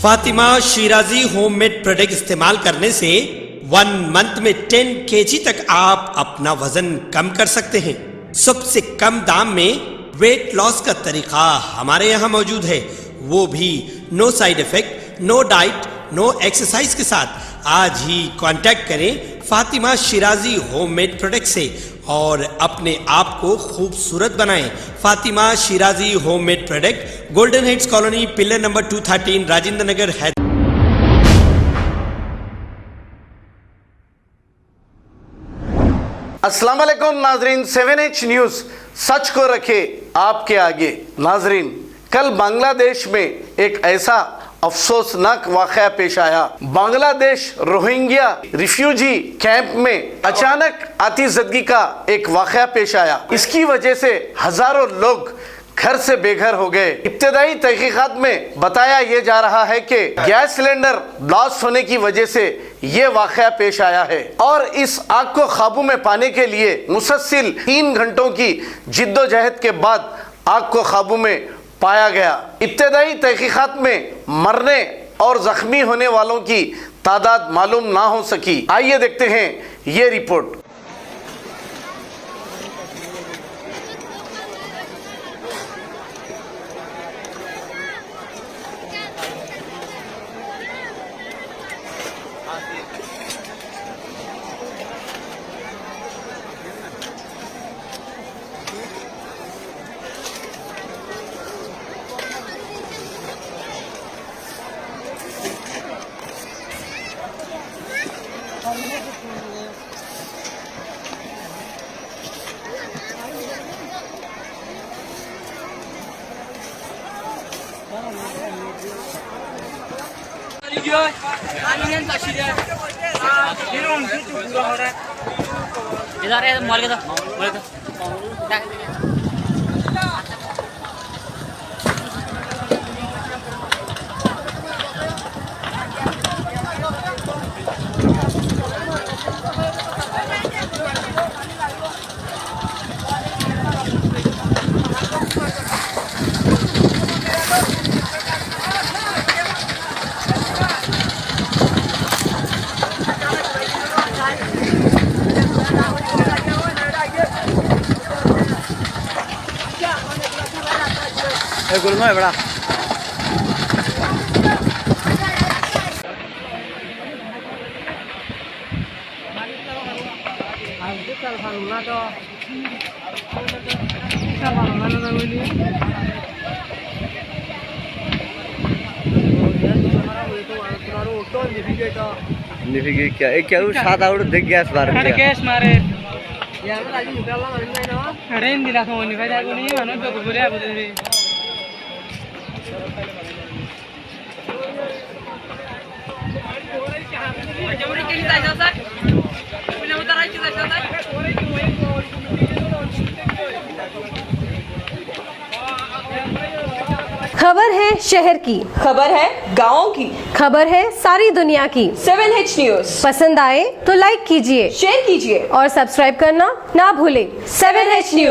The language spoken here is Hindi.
फातिमा शिराजी होममेड प्रोडक्ट इस्तेमाल करने से 1 मंथ में 10 kg तक आप अपना वजन कम कर सकते हैं। सबसे कम दाम में वेट लॉस का तरीका हमारे यहाँ मौजूद है, वो भी no side effect, no diet, no exercise के साथ। आज ही कांटेक्ट करें फातिमा शिराजी होममेड प्रोडक्ट से और अपने आप को खूबसूरत बनाएं। Fatima Shirazi homemade product, golden heads colony, pillar number 213, Rajendra Nagar, Hyderabad. अस्सलाम वालेकुम नाजरीन, 7H न्यूज़ सच को रखे आपके आगे। नाजरीन, कल बांग्लादेश में एक ऐसा अफसोसनाक वाक़या पेश आया। बांग्लादेश रोहिंग्या रिफ्यूजी कैंप में अचानक आतिशबाजी का एक वाक़या पेश आया। इसकी वजह से हजारों लोग घर से बेघर हो गए। इब्तदाई तहकीकात में बताया यह जा रहा है कि गैस सिलेंडर ब्लास्ट होने की वजह से ये वाक़या पेश आया है और इस आग को काबू में पाने के लिए मुसलसल 3 घंटों की जिद्दोजहद के बाद आग को काबू में पाया गया। इब्तदाई तहकीकात में मरने और जख्मी होने वालों की तादाद मालूम ना हो सकी। आइए देखते हैं ये रिपोर्ट। इधर है मॉल के गुलमा है बड़ा। क्या एक क्या सात आउट देख गैस मारे गैस मारे यार आज निकालना मारना है ना अरे इन दिला को नहीं फायदा को नहीं मानो तो बोले आप बोले खबर है शहर की, खबर है गाँव की, खबर है सारी दुनिया की। 7H न्यूज़ पसंद आए तो लाइक कीजिए, शेयर कीजिए और सब्सक्राइब करना ना भूलें। 7H news.